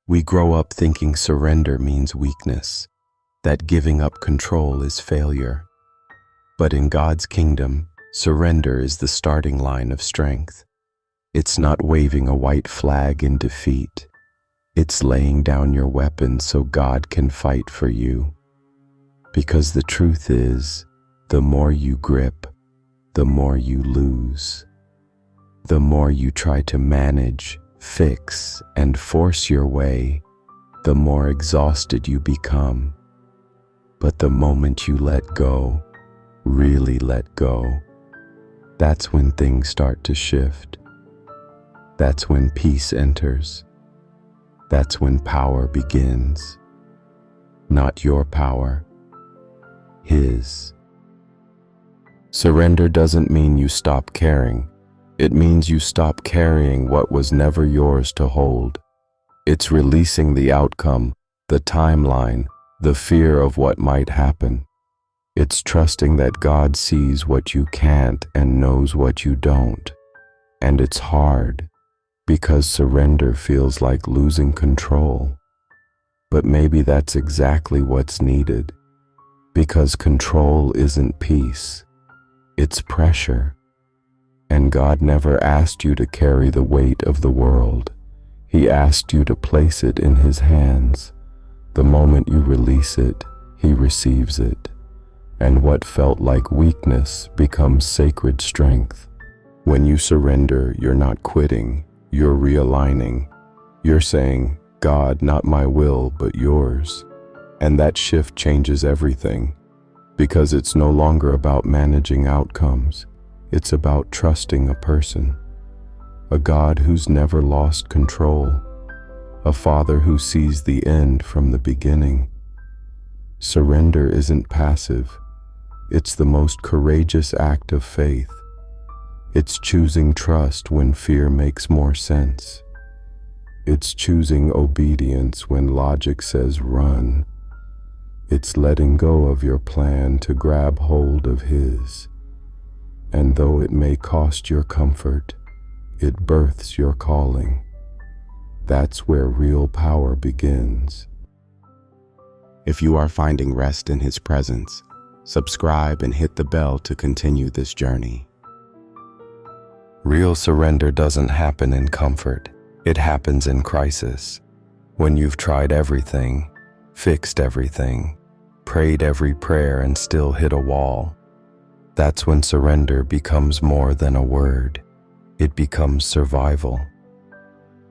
We grow up thinking surrender means weakness, that giving up control is failure. But in God's kingdom, surrender is the starting line of strength. It's not waving a white flag in defeat. It's laying down your weapons so God can fight for you. Because the truth is, the more you grip, the more you lose. The more you try to manage, fix, and force your way, the more exhausted you become. But the moment you let go, really let go, that's when things start to shift. That's when peace enters. That's when power begins. Not your power, His. Surrender doesn't mean you stop caring. It means you stop carrying what was never yours to hold. It's releasing the outcome, the timeline, the fear of what might happen. It's trusting that God sees what you can't and knows what you don't. And it's hard, because surrender feels like losing control. But maybe that's exactly what's needed, because control isn't peace, it's pressure. And God never asked you to carry the weight of the world. He asked you to place it in His hands. The moment you release it, He receives it. And what felt like weakness becomes sacred strength. When you surrender, you're not quitting, you're realigning. You're saying, God, not my will, but yours. And that shift changes everything, because it's no longer about managing outcomes. It's about trusting a person, a God who's never lost control, a Father who sees the end from the beginning. Surrender isn't passive. It's the most courageous act of faith. It's choosing trust when fear makes more sense. It's choosing obedience when logic says run. It's letting go of your plan to grab hold of His. And though it may cost your comfort, it births your calling. That's where real power begins. If you are finding rest in His presence, subscribe and hit the bell to continue this journey. Real surrender doesn't happen in comfort. It happens in crisis. When you've tried everything, fixed everything, prayed every prayer and still hit a wall. That's when surrender becomes more than a word. It becomes survival.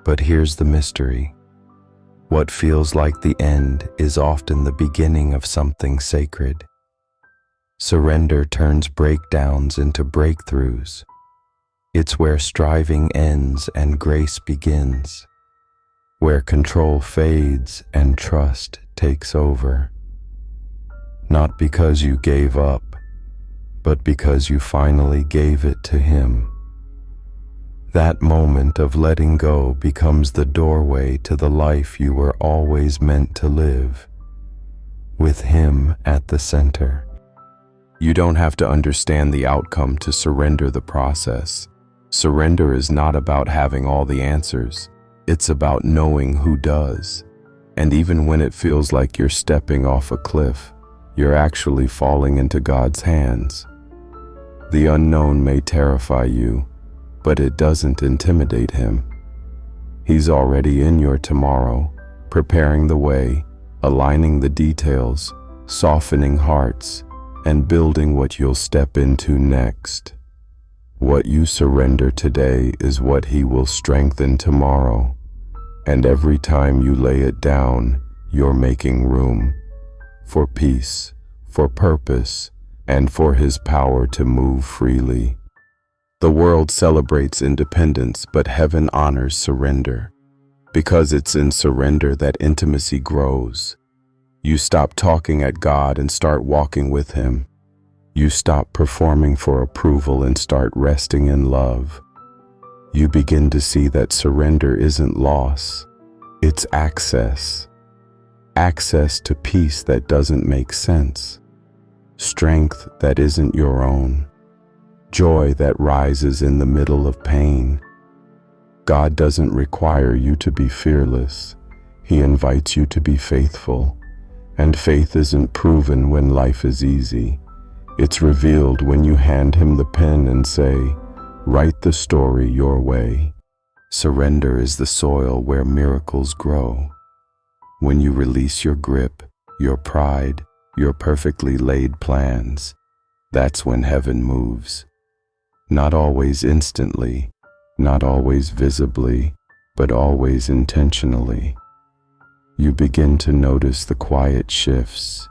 But here's the mystery. What feels like the end is often the beginning of something sacred. Surrender turns breakdowns into breakthroughs. It's where striving ends and grace begins, where control fades and trust takes over. Not because you gave up, but because you finally gave it to Him. That moment of letting go becomes the doorway to the life you were always meant to live, with Him at the center. You don't have to understand the outcome to surrender the process. Surrender is not about having all the answers. It's about knowing who does. And even when it feels like you're stepping off a cliff, you're actually falling into God's hands. The unknown may terrify you, but it doesn't intimidate Him. He's already in your tomorrow, preparing the way, aligning the details, softening hearts, and building what you'll step into next. What you surrender today is what He will strengthen tomorrow. And every time you lay it down, you're making room for peace, for purpose, and for His power to move freely. The world celebrates independence, but heaven honors surrender, because it's in surrender that intimacy grows. You stop talking at God and start walking with Him. You stop performing for approval and start resting in love. You begin to see that surrender isn't loss, it's access. Access to peace that doesn't make sense, strength that isn't your own, joy that rises in the middle of pain. God doesn't require you to be fearless. He invites you to be faithful, and faith isn't proven when life is easy. It's revealed when you hand him the pen and say, "Write the story your way." Surrender is the soil where miracles grow. When you release your grip, your pride, your perfectly laid plans, that's when heaven moves. Not always instantly, not always visibly, but always intentionally. You begin to notice the quiet shifts,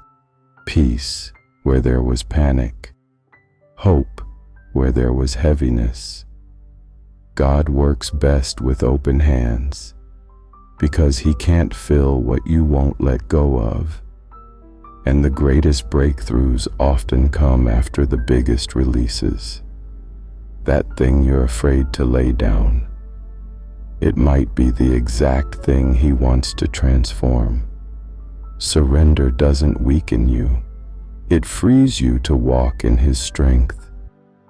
peace where there was panic, hope where there was heaviness. God works best with open hands, because he can't fill what you won't let go of. And the greatest breakthroughs often come after the biggest releases. That thing you're afraid to lay down, it might be the exact thing he wants to transform. Surrender doesn't weaken you. It frees you to walk in his strength.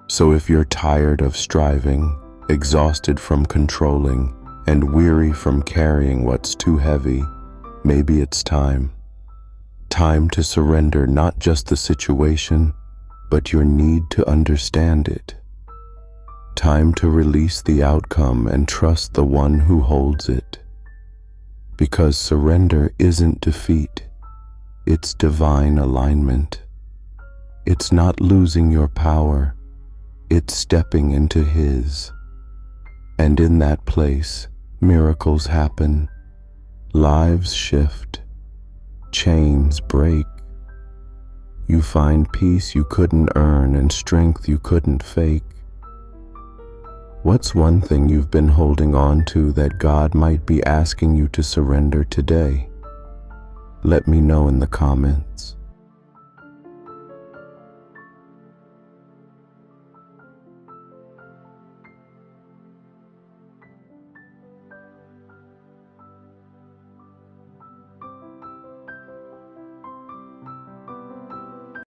So if you're tired of striving, exhausted from controlling, and weary from carrying what's too heavy, maybe it's time. Time to surrender not just the situation, but your need to understand it. Time to release the outcome and trust the one who holds it. Because surrender isn't defeat, it's divine alignment. It's not losing your power, it's stepping into his. And in that place, miracles happen, lives shift, chains break. You find peace you couldn't earn and strength you couldn't fake. What's one thing you've been holding on to that God might be asking you to surrender today? Let me know in the comments.